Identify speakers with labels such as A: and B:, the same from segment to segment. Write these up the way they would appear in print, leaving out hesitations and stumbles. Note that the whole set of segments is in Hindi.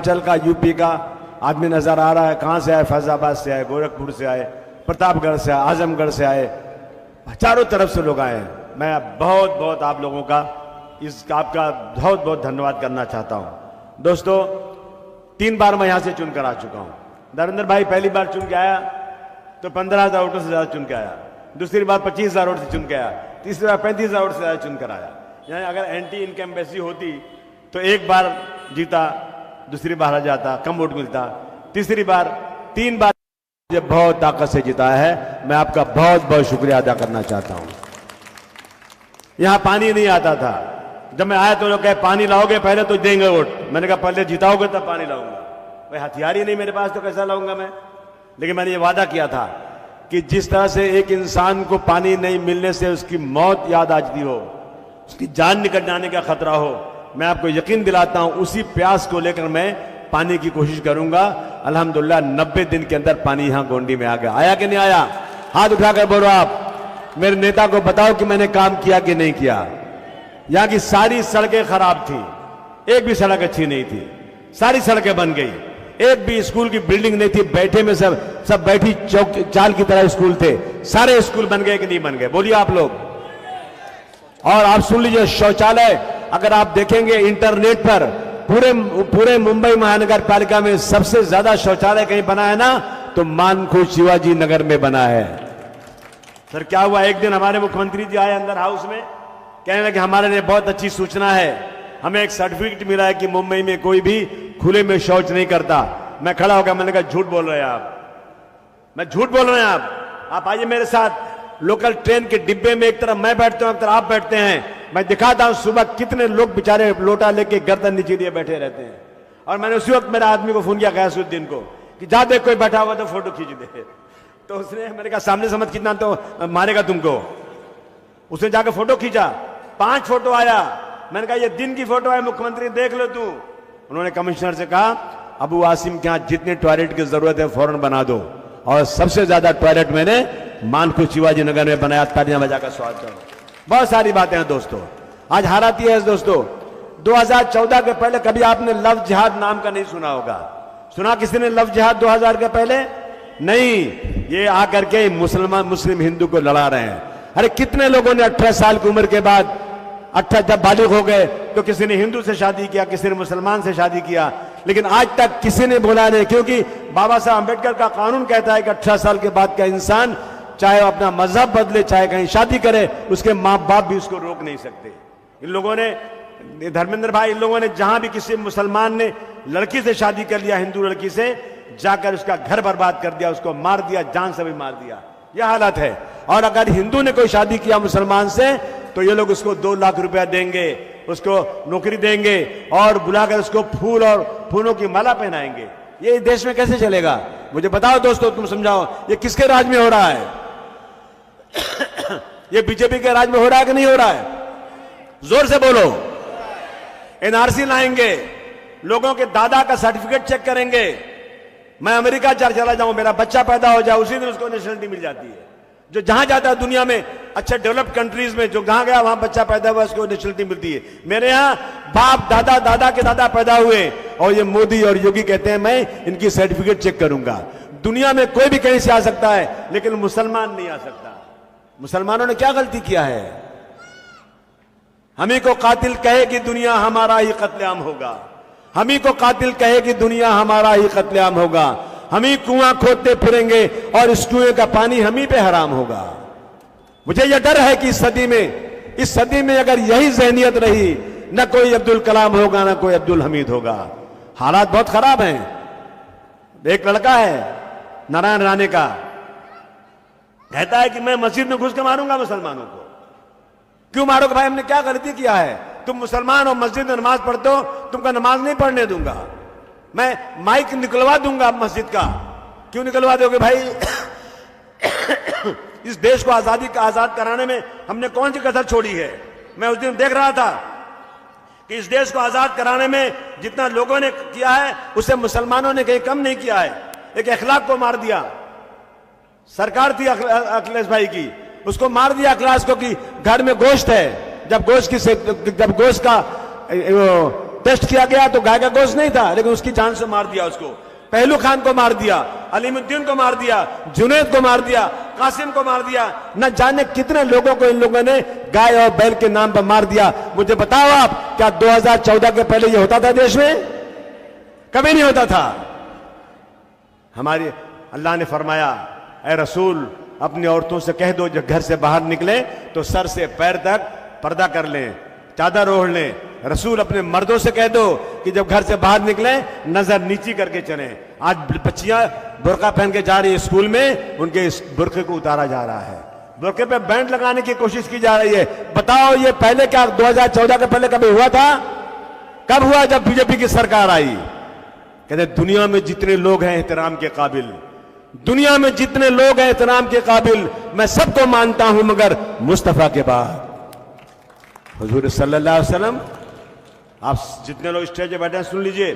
A: चल का, यूपी का आदमी नजर आ रहा है। कहां से आए? फैजाबाद से आए, गोरखपुर से आए, प्रतापगढ़ से आए, आजमगढ़ से आए, चारों तरफ से लोग आए हैं। मैं बहुत बहुत आप लोगों का आपका बहुत बहुत धन्यवाद करना चाहता हूं। दोस्तों, 3 बार मैं यहां से चुनकर आ चुका हूं। नरेंद्र भाई पहली बार चुन के आया तो 15,000 वोटों से ज्यादा चुन के आया, दूसरी बार 25,000 वोट से चुन के आया, तीसरी बार 35,000 वोट से ज्यादा चुनकर आया। यानी अगर एंटी इनकम्बेंसी होती तो एक बार जीता, दूसरी बार हार जाता, कम वोट मिलता, तीसरी बार 3 बार मुझे बहुत ताकत से जिताया है। मैं आपका बहुत बहुत शुक्रिया अदा करना चाहता हूं। यहां पानी नहीं आता था, जब मैं आया तो लोग कहे पानी लाओगे पहले तो देंगे वोट। मैंने कहा पहले जिताओगे तब पानी लाऊंगा। भाई हथियार ही नहीं मेरे पास तो कैसा लाऊंगा मैं। लेकिन मैंने ये वादा किया था कि जिस तरह से एक इंसान को पानी नहीं मिलने से उसकी मौत याद आती हो, उसकी जान निकल जाने का खतरा हो, मैं आपको यकीन दिलाता हूं उसी प्यास को लेकर मैं पानी की कोशिश करूंगा। अल्हम्दुलिल्लाह 90 दिन के अंदर पानी यहां गोंडी में आ गया। आया कि नहीं आया? हाथ उठाकर बोलो आप। मेरे नेता को बताओ कि मैंने काम किया कि नहीं किया। यहां की सारी सड़कें खराब थी, एक भी सड़क अच्छी नहीं थी, सारी सड़कें बन गई। एक भी स्कूल की बिल्डिंग नहीं थी, बैठे में सब बैठी चौक चाल की तरह स्कूल थे। सारे स्कूल बन गए कि नहीं बन गए? बोलिए आप लोग। और आप सुन लीजिए, शौचालय अगर आप देखेंगे इंटरनेट पर, पूरे मुंबई महानगर पालिका में सबसे ज्यादा शौचालय कहीं बना है ना तो मानखुर्द शिवाजी नगर में बना है। सर क्या हुआ, एक दिन हमारे मुख्यमंत्री जी आए अंदर हाउस में, कहने लगे हमारे लिए बहुत अच्छी सूचना है, हमें एक सर्टिफिकेट मिला है कि मुंबई में कोई भी खुले में शौच नहीं करता। मैं खड़ा हो गया, मैंने कहा झूठ बोल रहे हैं आप, मैं झूठ बोल रहे हैं आप आइए मेरे साथ। लोकल ट्रेन के डिब्बे में एक तरफ मैं बैठता हूं, एक तरफ आप बैठते हैं। मैं दिखाता हूं सुबह कितने लोग बेचारे लोटा लेके गर्दन नीचे लिए बैठे रहते हैं। और मैंने उसी वक्त मेरे आदमी को फोन किया गयासुद्दीन को कि जा देख कोई बैठा हुआ तो फोटो खींच दे। तो उसने, मैंने कहा सामने से मत खींचना तो मारेगा तुमको। उसने जाकर फोटो खींचा, 5 फोटो आया। मैंने कहा ये दिन की फोटो है मुख्यमंत्री, देख लो तू। उन्होंने कमिश्नर से कहा अबू आसिम के यहां जितने टॉयलेट की जरूरत है फौरन बना दो। और सबसे ज्यादा टॉयलेट मैंने मानखुर्द शिवाजी नगर में बनाया। तालियां बजाकर स्वागत करो। बहुत सारी बातें हैं दोस्तों। आज हालात ये है दोस्तों, 2014 के पहले कभी आपने लव जिहाद नाम का नहीं सुना होगा। सुना किसी ने लव जिहाद 2000 के पहले? नहीं, ये आकर के मुस्लिम हिंदू को लड़ा रहे हैं। अरे कितने लोगों ने 18 साल की उम्र के बाद, 18 जब बालिग हो गए तो किसी ने हिंदू से शादी किया, किसी ने मुसलमान से शादी किया, लेकिन आज तक किसी ने बोला नहीं। क्योंकि बाबा साहब अम्बेडकर का कानून कहता है कि 18 साल के बाद का इंसान चाहे अपना मजहब बदले, चाहे कहीं शादी करे, उसके माँ बाप भी उसको रोक नहीं सकते। इन लोगों ने, धर्मेंद्र भाई, इन लोगों ने जहां भी किसी मुसलमान ने लड़की से शादी कर लिया, हिंदू लड़की से, जाकर उसका घर बर्बाद कर दिया, उसको मार दिया, जान से भी मार दिया। यह हालत है। और अगर हिंदू ने कोई शादी किया मुसलमान से तो ये लोग उसको 2 लाख रुपया देंगे, उसको नौकरी देंगे और बुलाकर उसको फूल और फूलों की माला पहनाएंगे। ये देश में कैसे चलेगा? मुझे बताओ दोस्तों, तुम समझाओ, ये किसके राज में हो रहा है? ये बीजेपी के राज में हो रहा है कि नहीं हो रहा है? जोर से बोलो। एनआरसी लाएंगे, लोगों के दादा का सर्टिफिकेट चेक करेंगे। मैं अमेरिका चला जाऊं, मेरा बच्चा पैदा हो जाए, उसी दिन उसको नेशनलिटी मिल जाती है। जो जहां जाता है दुनिया में, अच्छे डेवलप्ड कंट्रीज में, जो जहां गया वहां बच्चा पैदा हुआ उसको नेशनलिटी मिलती है। मेरे यहां बाप दादा दादा के दादा पैदा हुए और ये मोदी और योगी कहते हैं मैं इनकी सर्टिफिकेट चेक करूंगा। दुनिया में कोई भी कहीं से आ सकता है, लेकिन मुसलमान नहीं आ सकता। मुसलमानों ने क्या गलती किया है? हमी को कातिल कहे कि दुनिया हमारा ही कत्लेआम होगा, हमी को कातिल कहे कि दुनिया हमारा ही कत्लेआम होगा, हम ही कुआं खोदते फिरेंगे और इस कुएं का पानी हम ही पे हराम होगा। मुझे यह डर है कि इस सदी में अगर यही जहनियत रही, न कोई अब्दुल कलाम होगा, न कोई अब्दुल हमीद होगा। हालात बहुत खराब हैं। एक लड़का है नारायण राणे का, कहता है कि मैं मस्जिद में घुस के मारूंगा मुसलमानों को। क्यों मारोगे भाई? हमने क्या गलती किया है? तुम मुसलमान हो, मस्जिद में नमाज पढ़ते हो, तुमको नमाज नहीं पढ़ने दूंगा, मैं माइक निकलवा दूंगा मस्जिद का। क्यों निकलवा दोगे भाई? इस देश को आजाद कराने में हमने कौन सी कसर छोड़ी है? मैं उस दिन देख रहा था कि इस देश को आजाद कराने में जितना लोगों ने किया है उससे मुसलमानों ने कहीं कम नहीं किया है। एक अखलाक को मार दिया, सरकार थी अखिलेश भाई की, उसको मार दिया अखलाक को कि घर में गोश्त है, जब गोश्त का टेस्ट किया गया तो गाय का गोश्त नहीं था, लेकिन उसकी जान से मार दिया उसको। पहलू खान को मार दिया, अलीमुद्दीन को मार दिया, जुनैद को मार दिया, कासिम को मार दिया, न जाने कितने लोगों को इन लोगों ने गाय और बैल के नाम पर मार दिया। मुझे बताओ आप, क्या 2014 के पहले ये होता था देश में? कभी नहीं होता था। हमारी अल्लाह ने फरमाया, ऐ रसूल अपनी औरतों से कह दो जब घर से बाहर निकले तो सर से पैर तक पर्दा कर लें, चादर ओढ़ लें। रसूल अपने मर्दों से कह दो कि जब घर से बाहर निकले नजर नीची करके चलें। आज बच्चियां बुर्का पहन के जा रही है स्कूल में, उनके इस बुर्के को उतारा जा रहा है, बुर्के पे बैंड लगाने की कोशिश की जा रही है। बताओ ये पहले क्या 2014 के पहले कभी हुआ था? कब हुआ? जब बीजेपी की सरकार आई। कहते दुनिया में जितने लोग हैं एहतराम के काबिल, दुनिया में जितने लोग हैं एहतराम के काबिल, मैं सबको मानता हूं मगर मुस्तफा के बाद हुजूर सल्लल्लाहु अलैहि वसल्लम। आप जितने लोग स्टेज पे बैठे हैं सुन लीजिए,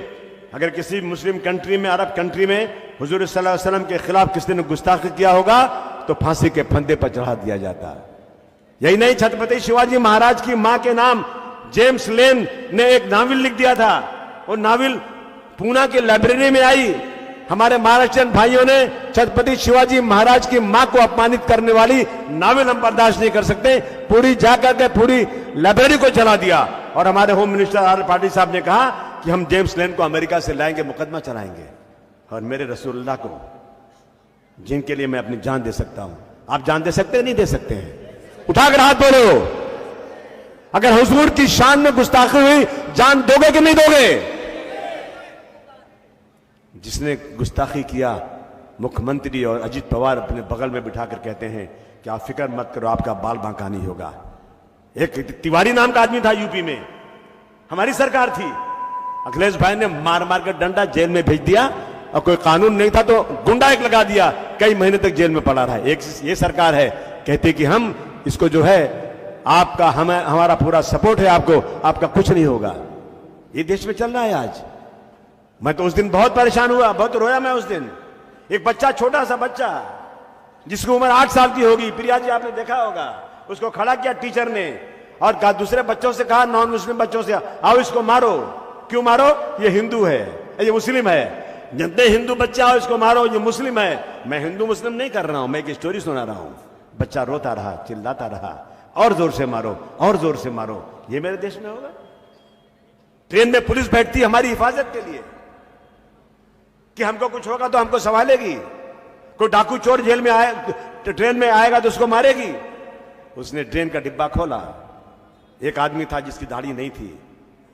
A: अगर किसी मुस्लिम कंट्री में, अरब कंट्री में हुजूर सल्लल्लाहु अलैहि वसल्लम के खिलाफ किसी ने गुस्ताखी किया होगा तो फांसी के फंदे पर चढ़ा दिया जाता। यही नहीं, छत्रपति शिवाजी महाराज की मां के नाम जेम्स लेन ने एक नावल लिख दिया था। वो नावल पूना की लाइब्रेरी में आई। हमारे महाराष्ट्रियन भाइयों ने छत्रपति शिवाजी महाराज की मां को अपमानित करने वाली नावल हम बर्दाश्त नहीं कर सकते, पूरी जाकर के पूरी लाइब्रेरी को जला दिया। और हमारे होम मिनिस्टर आर पाटिल साहब ने कहा कि हम जेम्स लेन को अमेरिका से लाएंगे, मुकदमा चलाएंगे। और मेरे रसूलुल्लाह को, जिनके लिए मैं अपनी जान दे सकता हूं, आप जान दे सकते हैं? नहीं दे सकते हैं? उठाकर हाथ बोलो, अगर हुजूर की शान में गुस्ताखी हुई जान दोगे कि नहीं दोगे? जिसने गुस्ताखी किया, मुख्यमंत्री और अजीत पवार अपने बगल में बिठाकर कहते हैं कि आप फिक्र मत करो, आपका बाल बांका नहीं होगा। एक तिवारी नाम का आदमी था यूपी में, हमारी सरकार थी, अखिलेश भाई ने मार मार कर डंडा जेल में भेज दिया और कोई कानून नहीं था तो गुंडा एक लगा दिया, कई महीने तक जेल में पड़ा रहा। एक ये सरकार है, कहते कि हम इसको जो है आपका हमारा पूरा सपोर्ट है, आपका कुछ नहीं होगा। ये देश में चल रहा है आज। मैं तो उस दिन बहुत परेशान हुआ, बहुत रोया मैं उस दिन। एक बच्चा, छोटा सा बच्चा जिसकी उम्र 8 साल की होगी, प्रिया जी आपने देखा होगा, उसको खड़ा किया टीचर ने और कहा, दूसरे बच्चों से कहा, नॉन मुस्लिम बच्चों से, आओ इसको मारो। क्यों मारो? ये हिंदू है, ये मुस्लिम है। जितने हिंदू बच्चे आओ इसको मारो, ये मुस्लिम है। मैं हिंदू मुस्लिम नहीं कर रहा हूं, मैं एक स्टोरी सुना रहा हूं। बच्चा रोता रहा, चिल्लाता रहा, और जोर से मारो, और जोर से मारो। ये मेरे देश में होगा? ट्रेन में पुलिस बैठती हमारी हिफाजत के लिए कि हमको कुछ होगा तो हमको संभालेगी। कोई डाकू चोर जेल में आए, ट्रेन में आएगा तो उसको मारेगी। उसने ट्रेन का डिब्बा खोला, एक आदमी था जिसकी दाढ़ी नहीं थी,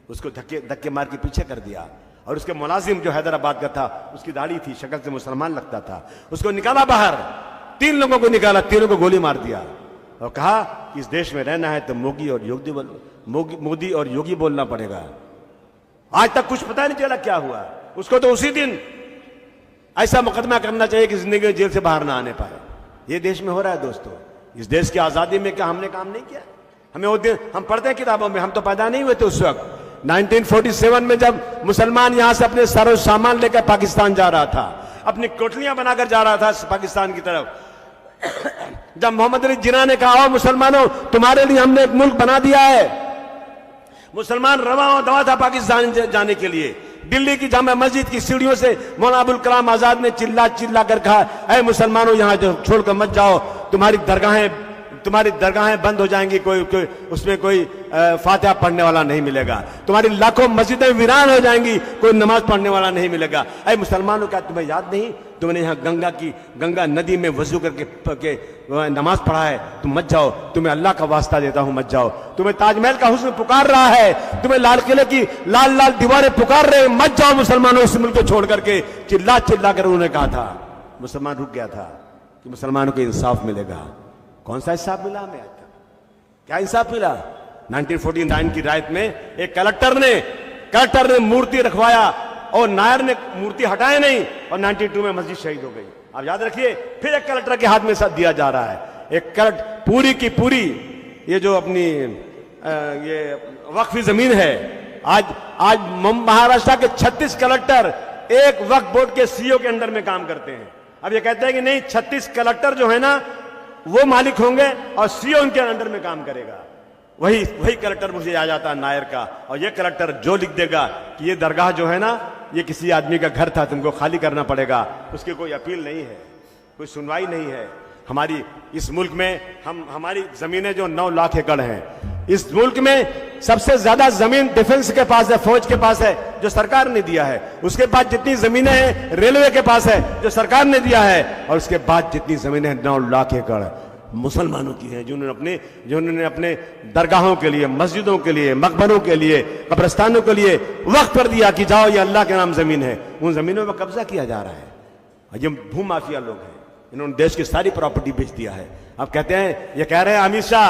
A: उसको धक्के मार के पीछे कर दिया। और उसके मुलाजिम जो हैदराबाद का था, उसकी दाढ़ी थी, शक्ल से मुसलमान लगता था, उसको निकाला बाहर। 3 लोगों को निकाला, तीनों को गोली मार दिया और कहा कि इस देश में रहना है तो मोदी और योगी बोलना पड़ेगा। आज तक कुछ पता नहीं चला क्या हुआ। उसको तो उसी दिन ऐसा मुकदमा करना चाहिए कि जिंदगी में जेल से बाहर ना आने पाए। ये देश में हो रहा है दोस्तों। इस देश की आजादी में क्या हमने काम नहीं किया? हमें वो दिन, हम पढ़ते हैं किताबों में, हम तो पैदा नहीं हुए थे उस वक्त। 1947 में जब मुसलमान यहां से अपने सारो सामान लेकर पाकिस्तान जा रहा था, अपनी कोठलियां बनाकर जा रहा था पाकिस्तान की तरफ, जब मोहम्मद अली जिन्ना ने कहा, ओ मुसलमानों, तुम्हारे लिए हमने एक मुल्क बना दिया है, मुसलमान रवा दवा था पाकिस्तान जाने के लिए। दिल्ली की जामा मस्जिद की सीढ़ियों से मौलाना अबुल कलाम आजाद ने चिल्ला कर कहा, ऐ मुसलमानों, यहां छोड़कर मत जाओ, तुम्हारी दरगाहें बंद हो जाएंगी, कोई उसमें कोई फातिहा पढ़ने वाला नहीं मिलेगा, तुम्हारी लाखों मस्जिदें वीरान हो जाएंगी, कोई नमाज पढ़ने वाला नहीं मिलेगा। ऐ मुसलमानों, क्या तुम्हें याद नहीं, तुमने यहाँ गंगा नदी में वजू करके नमाज पढ़ा है, तुम मत जाओ, तुम्हें अल्लाह का वास्ता देता हूं मत जाओ। तुम्हें ताजमहल का हुस्न पुकार रहा है, तुम्हें लाल किले की लाल दीवारें पुकार रहे, मत जाओ मुसलमानों इस मुल्क को छोड़ करके। चिल्ला कर उन्होंने कहा था। मुसलमान रुक गया था कि मुसलमानों को इंसाफ मिलेगा। कौन सा इंसाफ मिला हमें आज तक? क्या इंसाफ मिला? 1949 की रात में एक कलेक्टर ने मूर्ति रखवाया और नायर ने मूर्ति हटाए नहीं, और 92 में मस्जिद शहीद हो गई। आप याद रखिए, फिर एक कलेक्टर के हाथ में साथ दिया जा रहा है। एक कलेक्टर पूरी की पूरी ये जो अपनी ये वक्फ जमीन है, आज महाराष्ट्र के 36 कलेक्टर एक वक्फ बोर्ड के सीईओ के अंडर में काम करते हैं। अब ये कहते हैं कि नहीं, 36 कलेक्टर जो है ना वो मालिक होंगे और सीईओ उनके अंडर में काम करेगा। वही वही कलेक्टर मुझे आ जाता है नायर का, और ये कलेक्टर जो लिख देगा कि ये दरगाह जो है ना ये किसी आदमी का घर था, तुमको खाली करना पड़ेगा, उसकी कोई अपील नहीं है, कोई सुनवाई नहीं है। हमारी इस मुल्क में हमारी जमीनें जो 9 लाख एकड़ हैं, इस मुल्क में सबसे ज्यादा जमीन डिफेंस के पास है, फौज के पास है, जो सरकार ने दिया है। उसके बाद जितनी जमीनें हैं रेलवे के पास है, जो सरकार ने दिया है। और उसके बाद जितनी जमीनें 9 लाख एकड़ मुसलमानों की हैं, जिन्होंने अपने दरगाहों के लिए, मस्जिदों के लिए, मकबरों के लिए, कब्रिस्तानों के लिए वक्त कर दिया कि जाओ ये अल्लाह के नाम जमीन है। उन जमीनों में कब्जा किया जा रहा है। ये भू माफिया लोग हैं, इन्होंने देश की सारी प्रॉपर्टी बेच दिया है। अब कहते हैं, ये कह रहे हैं अमित शाह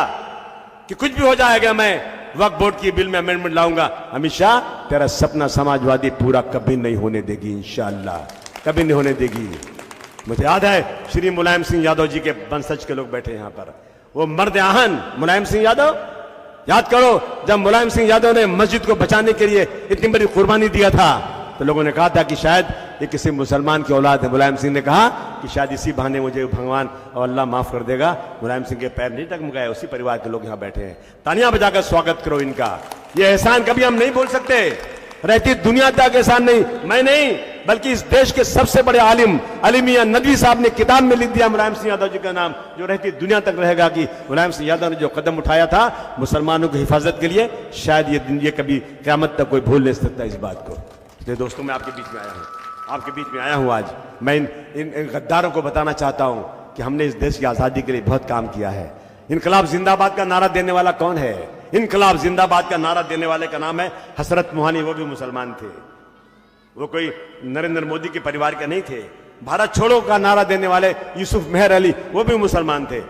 A: कि कुछ भी हो जाएगा मैं वक्फ बोर्ड की बिल में अमेंडमेंट लाऊंगा। अमित शाह, तेरा सपना समाजवादी पूरा कभी नहीं होने देगी, इंशाअल्लाह कभी नहीं होने देगी। मुझे याद है श्री मुलायम सिंह यादव जी के वंशज के लोग बैठे यहां पर, वो मर्द आहन मुलायम सिंह यादव, याद करो जब मुलायम सिंह यादव ने मस्जिद को बचाने के लिए इतनी बड़ी कुर्बानी दिया था, तो लोगों ने कहा था कि शायद ये किसी मुसलमान की औलाद है। मुलायम सिंह ने कहा कि शायद इसी बहाने मुझे भगवान और अल्लाह माफ कर देगा। मुलायम सिंह के पैर नहीं टकमकाए, उसी परिवार के लोग यहां बैठे हैं। तालियां बजाकर स्वागत करो इनका। ये एहसान कभी हम नहीं भूल सकते, रहती दुनिया तक एहसान नहीं, मैं नहीं बल्कि इस देश के सबसे बड़े आलिम अली मियां नदवी साहब ने किताब में लिख दिया मुलायम सिंह यादव जी का नाम, जो रहती दुनिया तक रहेगा कि मुलायम सिंह यादव ने जो कदम उठाया था मुसलमानों की हिफाजत के लिए, शायद ये दिन ये कभी क़यामत तक कोई भूल नहीं सकता इस बात को। इसलिए दोस्तों, मैं आपके बीच में आया हूं, आपके बीच में आया हूं आज। मैं इन गद्दारों को बताना चाहता हूं कि हमने इस देश की आजादी के लिए बहुत काम किया है। इनकलाब जिंदाबाद का नारा देने वाला कौन है? इनकलाब जिंदाबाद का नारा देने वाले का नाम है हसरत मोहानी, वो भी मुसलमान थे, वो कोई नरेंद्र मोदी के परिवार के नहीं थे। भारत छोड़ो का नारा देने वाले यूसुफ मेहर अली, वो भी मुसलमान थे।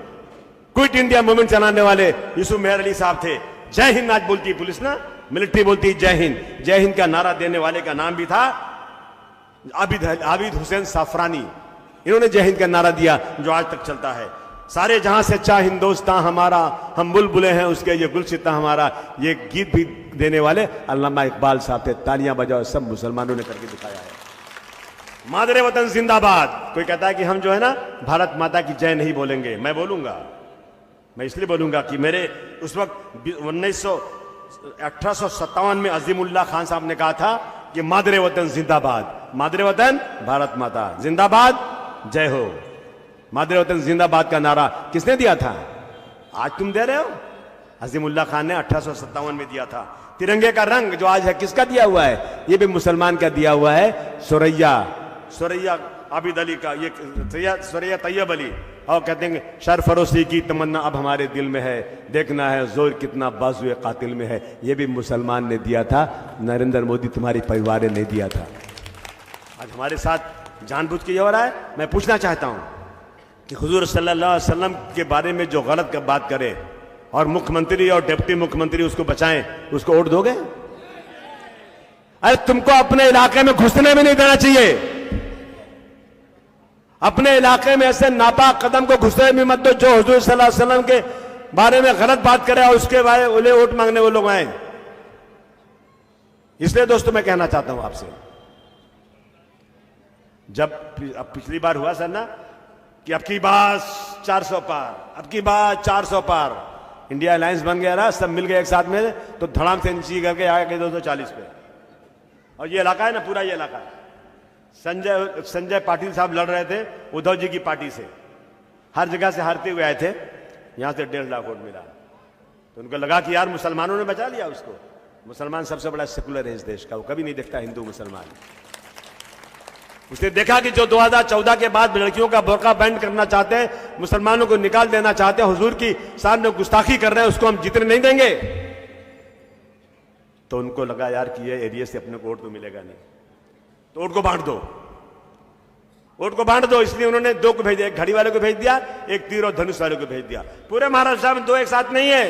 A: क्विट इंडिया मूवमेंट चलाने वाले यूसुफ मेहर अली साहब थे। जय हिंद आज बोलती है पुलिस ना, मिलिट्री बोलती जय हिंद। जय हिंद का नारा देने वाले का नाम भी था आबिद हुसैन साफरानी। इन्होंने जय हिंद का नारा दिया जो आज तक चलता है। सारे जहां से अच्छा हिंदुस्तान हमारा, हम बुलबुले हैं उसके, ये गुलसिता हमारा, ये गीत भी देने वाले अल्लामा इकबाल साहब थे। तालियां बजाओ, सब मुसलमानों ने करके दिखाया है। मादरे वतन जिंदाबाद। कोई कहता है कि हम जो है ना भारत माता की जय नहीं बोलेंगे, मैं बोलूंगा। मैं इसलिए बोलूंगा कि मेरे उस वक्त 1857 में अजीमुल्लाह खान साहब ने कहा था कि मादरे वतन जिंदाबाद, मादरे वतन भारत माता जिंदाबाद, जय हो। मादरे वतन जिंदाबाद का नारा किसने दिया था? आज तुम दे रहे हो। अजीमुल्लाह खान ने 1857 में दिया था। तिरंगे का रंग जो आज है किसका दिया हुआ है? ये भी मुसलमान का दिया हुआ है, सुरैया आबिद अली का, ये सुरैया तैयब अली। और कहते हैं शरफरोशी की तमन्ना अब हमारे दिल में है, देखना है जोर कितना बाजुए कातिल में है। ये भी मुसलमान ने दिया था, नरेंद्र मोदी तुम्हारे परिवार ने नहीं दिया था। आज हमारे साथ जानबूझ के ये हो रहा है। मैं पूछना चाहता हूं कि हुजूर सल्लल्लाहु अलैहि वसल्लम के बारे में जो गलत बात करे और मुख्यमंत्री और डिप्टी मुख्यमंत्री उसको बचाएं, उसको वोट दोगे? अरे तुमको अपने इलाके में घुसने में नहीं देना चाहिए। अपने इलाके में ऐसे नापाक कदम को घुसने में मत दो जो हुजूर सल्लल्लाहु अलैहि वसल्लम के बारे में गलत बात करे और उसके बारे उन्हें वोट मांगने वो लोग आए। इसलिए दोस्तों मैं कहना चाहता हूं आपसे, जब अब पिछली बार हुआ सर ना कि अब की बात 400 पार, अब की बात 400 पार, इंडिया अलायंस बन गया ना, सब मिल गए एक साथ में, तो धड़ाम से नीचे करके आ गए 240 पे। और ये इलाका है ना, पूरा ये इलाका, संजय पाटिल साहब लड़ रहे थे उद्धव जी की पार्टी से, हर जगह से हारते हुए आए थे, यहां से 1.5 लाख वोट मिला। तो उनको लगा कि यार मुसलमानों ने बचा लिया उसको। मुसलमान सबसे बड़ा सेकुलर है इस देश का, वो कभी नहीं देखता हिंदू मुसलमान। उसने देखा कि जो 2014 के बाद लड़कियों का बुर्का बैंड करना चाहते हैं, मुसलमानों को निकाल देना चाहते हैं, हुजूर की सामने गुस्ताखी कर रहे हैं, उसको हम जीतने नहीं देंगे। तो उनको लगा यार कि ये एरिया से अपने को वोट तो मिलेगा नहीं, तो वोट को बांट दो, वोट को बांट दो। इसलिए उन्होंने 2 को भेज दिया, एक घड़ी वाले को भेज दिया, एक तीर और धनुष वाले को भेज दिया। पूरे महाराष्ट्र में 2 एक साथ नहीं है।